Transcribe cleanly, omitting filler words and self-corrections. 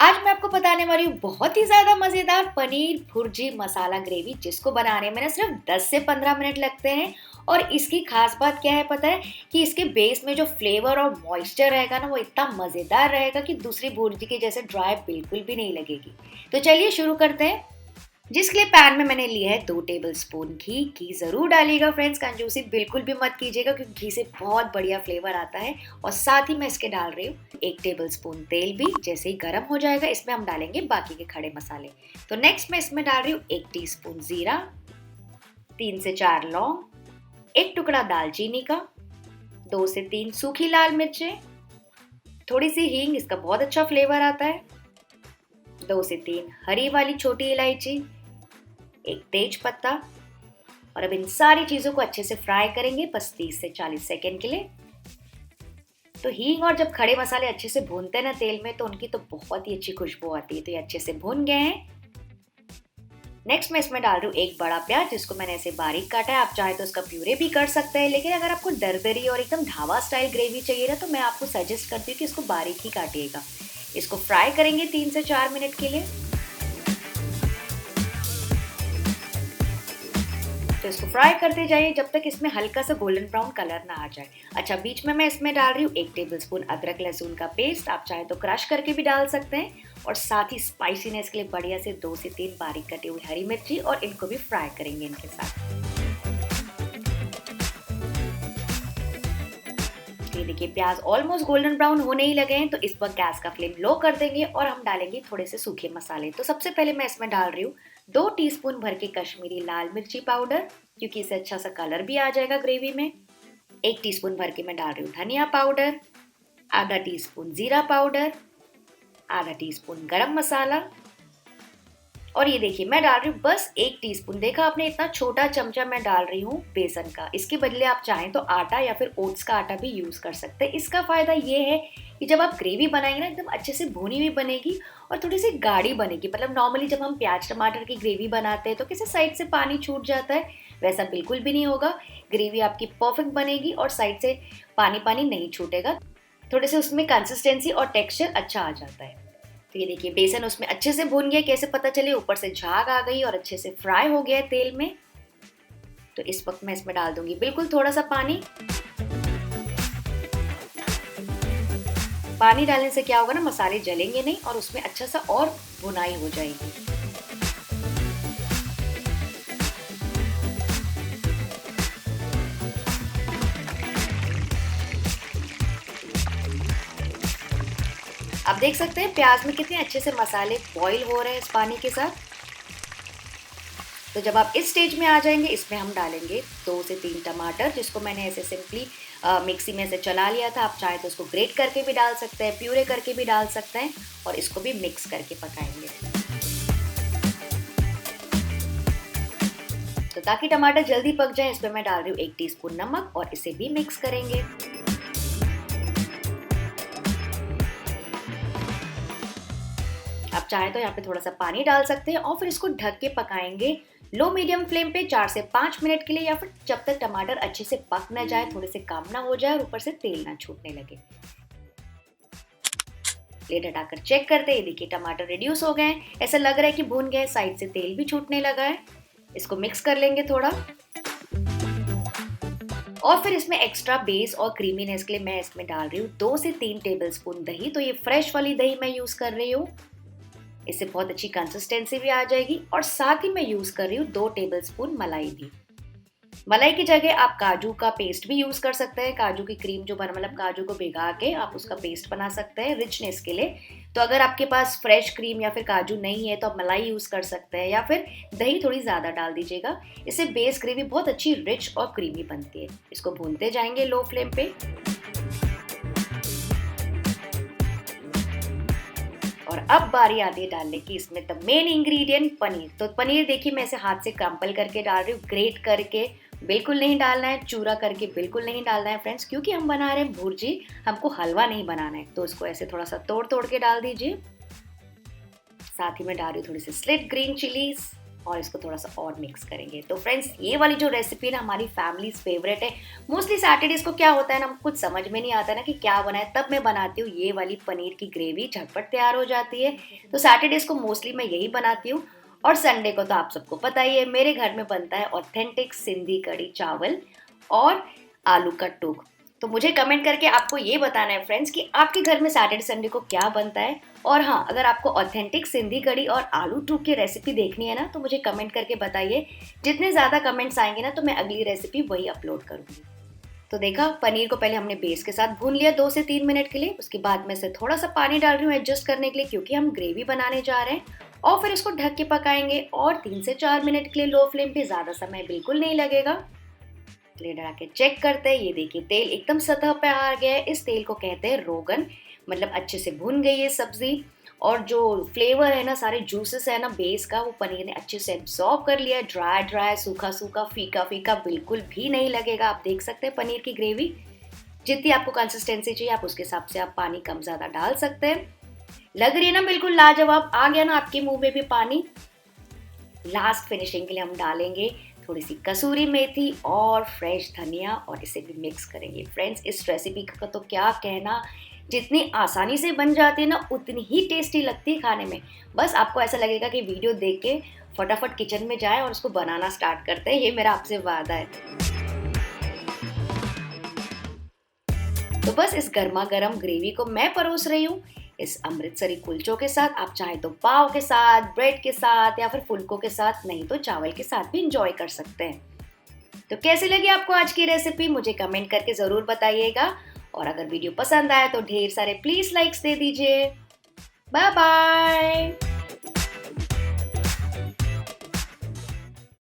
आज मैं आपको बताने वाली हूँ बहुत ही ज़्यादा मज़ेदार पनीर भुर्जी मसाला ग्रेवी, जिसको बनाने में ना सिर्फ 10 से 15 मिनट लगते हैं। और इसकी खास बात क्या है पता है कि इसके बेस में जो फ्लेवर और मॉइस्चर रहेगा ना, वो इतना मज़ेदार रहेगा कि दूसरी भुर्जी के जैसे ड्राई बिल्कुल भी नहीं लगेगी। तो चलिए शुरू करते हैं। जिसके लिए पैन में मैंने लिया है 2 टेबलस्पून घी ज़रूर डालिएगा फ्रेंड्स, कंजूसी बिल्कुल भी मत कीजिएगा क्योंकि घी से बहुत बढ़िया फ्लेवर आता है। और साथ ही मैं इसके डाल रही हूँ 1 टेबलस्पून तेल भी। जैसे ही गर्म हो जाएगा इसमें हम डालेंगे बाकी के खड़े मसाले। तो नेक्स्ट मैं इसमें डाल रही हूँ 1 टीस्पून जीरा, 3 से 4 लौंग, 1 टुकड़ा दालचीनी का, 2 से 3 सूखी लाल मिर्चें, थोड़ी सी हींग, इसका बहुत अच्छा फ्लेवर आता है, 2 से 3 हरी वाली छोटी इलायची, एक तेज पत्ता। और अब इन सारी चीजों को अच्छे से फ्राई करेंगे बस 30 से 40 सेकेंड के लिए। तो हींग और जब खड़े मसाले अच्छे से भूनते हैं ना तेल में, तो उनकी तो बहुत ही अच्छी खुशबू आती है। तो ये अच्छे से भून गए हैं। नेक्स्ट मैं इसमें डाल रही हूँ 1 बड़ा प्याज, जिसको मैंने ऐसे बारीक काटा है। आप चाहे तो इसका प्यूरे भी कर सकते हैं, लेकिन अगर आपको दरदरी और एकदम ढाबा स्टाइल ग्रेवी चाहिए ना, तो मैं आपको सजेस्ट करती हूँ कि इसको बारीक ही काटिएगा। इसको फ्राई करेंगे 3 से 4 मिनट के लिए। तो इसको फ्राई करते जाइए जब तक इसमें हल्का सा गोल्डन ब्राउन कलर ना आ जाए। अच्छा, बीच में मैं इसमें डाल रही हूँ 1 टेबलस्पून अदरक लहसुन का पेस्ट। आप चाहे तो क्रश करके भी डाल सकते हैं। और साथ ही स्पाइसीनेस के लिए बढ़िया से 2 से 3 बारीक कटी हुई हरी मिर्ची, और इनको भी फ्राई करेंगे इनके साथ। ये देखिए प्याज ऑलमोस्ट गोल्डन ब्राउन होने ही लगे हैं, तो इस पर गैस का फ्लेम लो कर देंगे और हम डालेंगे थोड़े से सूखे मसाले। तो सबसे पहले मैं इसमें डाल रही हूँ 2 टीस्पून भर के कश्मीरी लाल मिर्ची पाउडर, क्योंकि इससे अच्छा सा कलर भी आ जाएगा ग्रेवी में। 1 टीस्पून भर के मैं डाल रही हूँ धनिया पाउडर, आधा टीस्पून जीरा पाउडर, आधा टीस्पून गरम मसाला। और ये देखिए मैं डाल रही हूँ बस 1 टीस्पून। देखा आपने, इतना छोटा चमचा मैं डाल रही हूँ बेसन का। इसके बदले आप चाहें तो आटा या फिर ओट्स का आटा भी यूज कर सकते हैं। इसका फायदा ये है कि जब आप ग्रेवी बनाएंगे ना, एकदम अच्छे से भुनी हुई बनेगी और थोड़ी सी गाढ़ी बनेगी। मतलब नॉर्मली जब हम प्याज टमाटर की ग्रेवी बनाते हैं तो किसी साइड से पानी छूट जाता है, वैसा बिल्कुल भी नहीं होगा। ग्रेवी आपकी परफेक्ट बनेगी और साइड से पानी पानी नहीं छूटेगा। थोड़े से उसमें कंसिस्टेंसी और टेक्सचर अच्छा आ जाता है। तो ये देखिए बेसन उसमें अच्छे से भून गया। कैसे पता चले, ऊपर से झाग आ गई और अच्छे से फ्राई हो गया है तेल में। तो इस वक्त मैं इसमें डाल दूंगी बिल्कुल थोड़ा सा पानी। पानी डालने से क्या होगा ना, मसाले जलेंगे नहीं और उसमें अच्छा सा और भुनाई हो जाएगी। आप देख सकते हैं प्याज में कितने अच्छे से मसाले बॉईल हो रहे हैं इस पानी के साथ। तो जब आप इस स्टेज में आ जाएंगे, इसमें हम डालेंगे 2 से 3 टमाटर, जिसको मैंने ऐसे सिंपली मिक्सी में से चला लिया था। आप चाहे तो उसको ग्रेट करके भी डाल सकते हैं, प्यूरे करके भी डाल सकते हैं। और इसको भी मिक्स करके पकाएंगे। तो ताकि टमाटर जल्दी पक जाए, इसमें मैं डाल रही हूँ 1 टीस्पून नमक और इसे भी मिक्स करेंगे। आप चाहे तो यहाँ पे थोड़ा सा पानी डाल सकते हैं और फिर इसको ढक के पकाएंगे लो मीडियम फ्लेम पे 4 से 5 मिनट के लिए, या फिर जब तक टमाटर अच्छे से पक ना जाए, थोड़े से कम ना हो जाए और ऊपर से तेल ना छूटने लगे। प्लेट हटाकर चेक करते हैं, देखिए टमाटर रिड्यूस हो गए हैं। ऐसा लग रहा है कि भून गए, साइड से तेल भी छूटने लगा है। इसको मिक्स कर लेंगे थोड़ा। और फिर इसमें एक्स्ट्रा बेस और क्रीमीनेस के लिए मैं इसमें डाल रही हूँ 2 से 3 टेबलस्पून दही। तो ये फ्रेश वाली दही मैं यूज कर रही हूँ। इससे बहुत अच्छी कंसिस्टेंसी भी आ जाएगी। और साथ ही मैं यूज कर रही हूँ 2 टेबलस्पून मलाई भी। मलाई की जगह आप काजू का पेस्ट भी यूज कर सकते हैं। काजू की क्रीम जो बना, मतलब काजू को भिगा के आप उसका पेस्ट बना सकते हैं रिचनेस के लिए। तो अगर आपके पास फ्रेश क्रीम या फिर काजू नहीं है, तो आप मलाई यूज कर सकते हैं, या फिर दही थोड़ी ज्यादा डाल दीजिएगा। इससे बेस ग्रेवी बहुत अच्छी रिच और क्रीमी बनती है। इसको भूनते जाएंगे लो फ्लेम पे। और अब बारी आती है डालने की इसमें द मेन इंग्रेडिएंट पनीर। तो पनीर देखिए मैं इसे हाथ से क्रम्पल करके डाल रही हूँ, ग्रेट करके बिल्कुल नहीं डालना है, चूरा करके बिल्कुल नहीं डालना है फ्रेंड्स, क्योंकि हम बना रहे हैं भुर्जी, हमको हलवा नहीं बनाना है। तो इसको ऐसे थोड़ा सा तोड़ तोड़ के डाल दीजिए। साथ ही मैं डाल रही हूँ थोड़ी सी स्लिट ग्रीन चिलीज, और इसको थोड़ा सा और मिक्स करेंगे। तो फ्रेंड्स, ये वाली जो रेसिपी ना हमारी फैमिलीज फेवरेट है। मोस्टली सैटरडेज को क्या होता है ना, कुछ समझ में नहीं आता ना कि क्या बनाए, तब मैं बनाती हूँ ये वाली पनीर की ग्रेवी, झटपट तैयार हो जाती है। तो सैटरडेज को मोस्टली मैं यही बनाती हूँ। और संडे को तो आप सबको पता ही है, मेरे घर में बनता है ऑथेंटिक सिंधी कढ़ी चावल और आलू का टूक। तो मुझे कमेंट करके आपको ये बताना है फ्रेंड्स कि आपके घर में सैटरडे संडे को क्या बनता है। और हाँ, अगर आपको ऑथेंटिक सिंधी कढ़ी और आलू टूक की रेसिपी देखनी है ना, तो मुझे कमेंट करके बताइए। जितने ज़्यादा कमेंट्स आएंगे ना, तो मैं अगली रेसिपी वही अपलोड करूँगी। तो देखा, पनीर को पहले हमने बेस के साथ भून लिया 2 से 3 मिनट के लिए। उसके बाद मैं से थोड़ा सा पानी डाल रही हूँ एडजस्ट करने के लिए, क्योंकि हम ग्रेवी बनाने जा रहे हैं। और फिर इसको ढक के पकाएंगे और 3 से 4 मिनट के लिए लो फ्लेम पे, ज़्यादा समय बिल्कुल नहीं लगेगा। प्लेट लगा के चेक करते हैं। ये देखिए, तेल एकदम सतह पे आ गया है। इस तेल को कहते हैं रोगन, मतलब अच्छे से भुन गई है सब्जी। और जो फ्लेवर है ना, सारे जूसेस है ना बेस का, वो पनीर ने अच्छे से एब्जॉर्ब कर लिया है। ड्राई ड्राई, सूखा सूखा, फीका फीका बिल्कुल भी नहीं लगेगा। आप देख सकते हैं पनीर की ग्रेवी, जितनी आपको कंसिस्टेंसी चाहिए आप उसके हिसाब से आप पानी कम ज़्यादा डाल सकते हैं। लग रही है ना बिल्कुल लाजवाब, आ गया ना आपके मुंह में भी पानी। लास्ट फिनिशिंग के लिए हम डालेंगे थोड़ी सी कसूरी मेथी और फ्रेश धनिया, और इसे भी मिक्स करेंगे। फ्रेंड्स, इस रेसिपी का तो क्या कहना, जितनी आसानी से बन जाती है ना, उतनी ही टेस्टी लगती है खाने में। बस आपको ऐसा लगेगा कि वीडियो देख के फटाफट किचन में जाए और उसको बनाना स्टार्ट करते हैं। ये मेरा आपसे वादा है। तो बस इस गर्मा गर्म ग्रेवी को मैं परोस रही हूँ इस अमृतसरी कुलचों के साथ। आप चाहे तो पाव के साथ, ब्रेड के साथ, या फिर फुल्कों के साथ, नहीं तो चावल के साथ भी इंजॉय कर सकते हैं। तो कैसी लगी आपको आज की रेसिपी, मुझे कमेंट करके ज़रूर बताइएगा। और अगर वीडियो पसंद आए तो ढेर सारे प्लीज़ लाइक्स दे दीजिए। Bye bye.